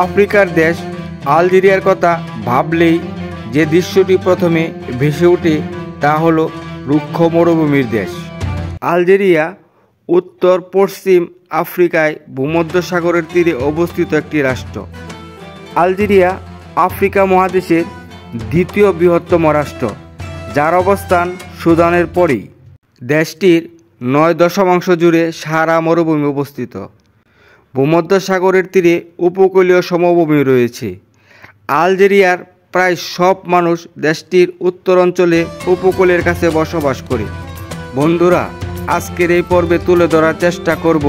আফ্রিকার দেশ আলজেরিয়ার কথা ভাবলেই যে দৃশ্যটি প্রথমে ভেসে ওঠে তা হলো রুক্ষ মরুভূমির দেশ। আলজেরিয়া উত্তর পশ্চিম আফ্রিকায় ভূমধ্যসাগরের তীরে অবস্থিত একটি রাষ্ট্র। আলজেরিয়া আফ্রিকা মহাদেশের দ্বিতীয় বৃহত্তম রাষ্ট্র, যার অবস্থান সুদানের পরেই। দেশটির ৯% জুড়ে সাহারা মরুভূমি অবস্থিত। ভূমধ্যসাগরের তীরে উপকূলীয় সমভূমি রয়েছে। আলজেরিয়ার প্রায় সব মানুষ দেশটির উত্তর অঞ্চলে উপকূলের কাছে বসবাস করে। বন্ধুরা, আজকের এই পর্বে তুলে ধরার চেষ্টা করব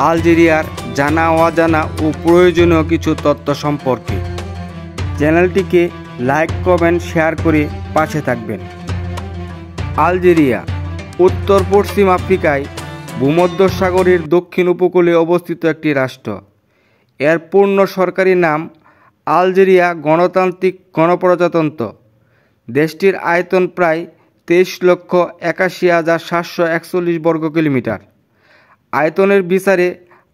আলজেরিয়ার জানা অজানা ও প্রয়োজনীয় কিছু তথ্য সম্পর্কে। চ্যানেলটিকে লাইক, কমেন্ট, শেয়ার করে পাশে থাকবেন। আলজেরিয়া উত্তর পশ্চিম আফ্রিকায় ভূমধ্যসাগরের দক্ষিণ উপকূলে অবস্থিত একটি রাষ্ট্র। এর পূর্ণ সরকারি নাম আলজেরিয়া গণতান্ত্রিক গণপ্রজাতন্ত্র। দেশটির আয়তন প্রায় 23,81,741 বর্গ কিলোমিটার। আয়তনের বিচারে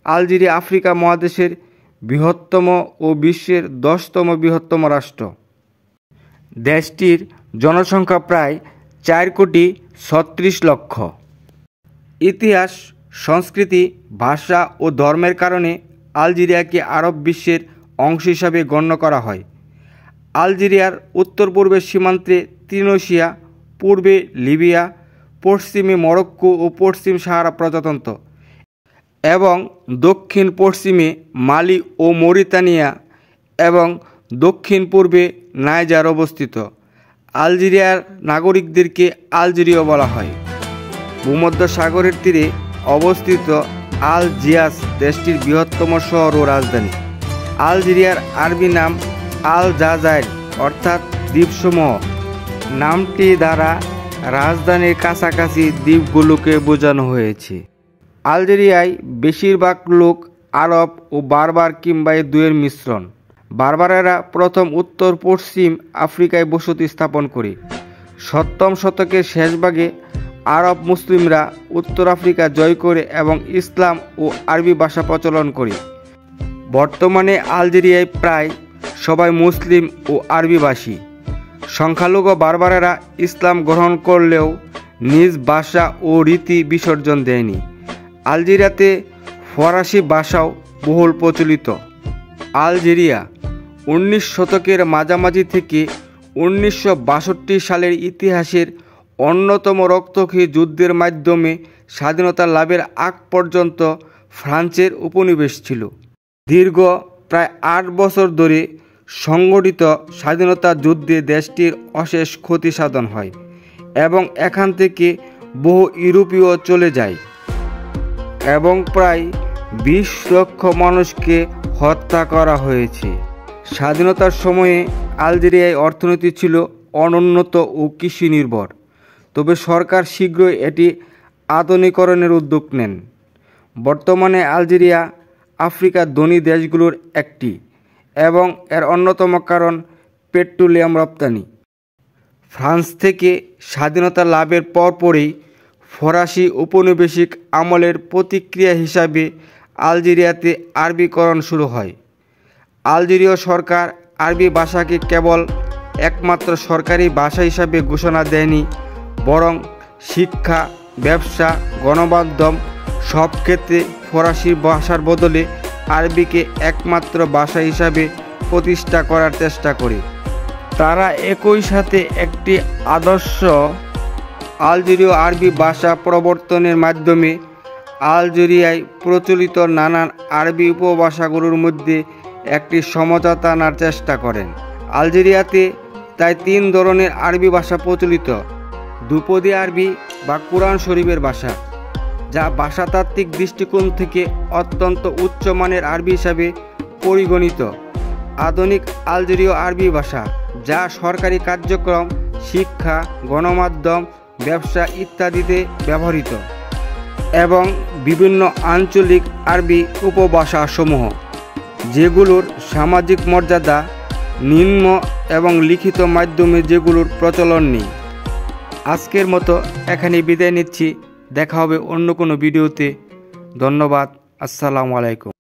আলজেরিয়া আফ্রিকা মহাদেশের বৃহত্তম ও বিশ্বের 10তম বৃহত্তম রাষ্ট্র। দেশটির জনসংখ্যা প্রায় 4,36,00,000। ইতিহাস, সংস্কৃতি, ভাষা ও ধর্মের কারণে আলজেরিয়াকে আরব বিশ্বের অংশ হিসাবে গণ্য করা হয়। আলজেরিয়ার উত্তর পূর্বের সীমান্তে তিউনিসিয়া, পূর্বে লিবিয়া, পশ্চিমে মরক্কো ও পশ্চিম সাহারা প্রজাতন্ত্র এবং দক্ষিণ পশ্চিমে মালি ও মরিতানিয়া এবং দক্ষিণ পূর্বে নাইজার অবস্থিত। আলজেরিয়ার নাগরিকদেরকে আলজেরীয় বলা হয়। ভূমধ্যসাগরের তীরে অবস্থিত আলজিয়ার্স দেশটির বৃহত্তম শহর ও রাজধানী। আলজেরিয়ার আরবি নাম আল-জাজাইর অর্থাৎ দ্বীপসমূহ। নামটি দ্বারা রাজধানীর কাছাকাছি দ্বীপগুলোকে বোঝানো হয়েছে। আলজেরিয়ায় বেশিরভাগ লোক আরব ও বার্বার কিংবা এই দুয়ের মিশ্রণ। বার্বারেরা প্রথম উত্তর পশ্চিম আফ্রিকায় বসতি স্থাপন করে। 7ম শতকের শেষভাগে আরব মুসলিমরা উত্তর আফ্রিকা জয় করে এবং ইসলাম ও আরবি ভাষা প্রচলন করে। বর্তমানে আলজেরিয়ায় প্রায় সবাই মুসলিম ও আরবিভাষী। সংখ্যালঘু বার্বারেরা ইসলাম গ্রহণ করলেও নিজ ভাষা ও রীতি বিসর্জন দেয়নি। আলজেরিয়াতে ফরাসি ভাষাও বহুল প্রচলিত। আলজেরিয়া 19 শতকের মাঝামাঝি থেকে 1962 সালের ইতিহাসের অন্যতম রক্তক্ষয়ী যুদ্ধের মাধ্যমে স্বাধীনতা লাভের আগ পর্যন্ত ফ্রান্সের উপনিবেশ ছিল। দীর্ঘ প্রায় 8 বছর ধরে সংগঠিত স্বাধীনতা যুদ্ধে দেশটির অশেষ ক্ষতি সাধন হয় এবং এখান থেকে বহু ইউরোপীয় চলে যায় এবং প্রায় 20 লক্ষ মানুষকে হত্যা করা হয়েছে। স্বাধীনতার সময়ে আলজেরিয়ায় অর্থনীতি ছিল অনুন্নত ও কৃষি নির্ভর, তবে সরকার শীঘ্রই এটি আধুনিকরণের উদ্যোগ নেন। বর্তমানে আলজেরিয়া আফ্রিকার ধনী দেশগুলোর একটি এবং এর অন্যতম কারণ পেট্রোলিয়াম রপ্তানি। ফ্রান্স থেকে স্বাধীনতা লাভের পরপরই ফরাসি উপনিবেশিক আমলের প্রতিক্রিয়া হিসাবে আলজেরিয়াতে আরবিকরণ শুরু হয়। আলজেরীয় সরকার আরবি ভাষাকে কেবল একমাত্র সরকারি ভাষা হিসাবে ঘোষণা দেয়নি, বরং শিক্ষা, ব্যবসা, গণমাধ্যম সব ক্ষেত্রে ফরাসি ভাষার বদলে আরবিকে একমাত্র ভাষা হিসাবে প্রতিষ্ঠা করার চেষ্টা করে। তারা একই সাথে একটি আদর্শ আলজেরীয় আরবি ভাষা প্রবর্তনের মাধ্যমে আলজেরিয়ায় প্রচলিত নানান আরবি উপভাষাগুলোর মধ্যে একটি সমঝোতা আনার চেষ্টা করেন। আলজেরিয়াতে তাই 3 ধরনের আরবি ভাষা প্রচলিত: ধ্রুপদী আরবি বা কুরআন শরীফের ভাষা, যা ভাষাতাত্ত্বিক দৃষ্টিকোণ থেকে অত্যন্ত উচ্চমানের আরবি হিসাবে পরিগণিত; আধুনিক আলজেরীয় আরবি ভাষা, যা সরকারি কার্যক্রম, শিক্ষা, গণমাধ্যম, ব্যবসা ইত্যাদিতে ব্যবহৃত; এবং বিভিন্ন আঞ্চলিক আরবি উপভাষাসমূহ, যেগুলোর সামাজিক মর্যাদা নিম্ন এবং লিখিত মাধ্যমে যেগুলোর প্রচলন নেই। আজকের মতো এখানে বিদায় নিচ্ছি। দেখা হবে অন্য কোনো ভিডিওতে। ধন্যবাদ। আসসালামু আলাইকুম।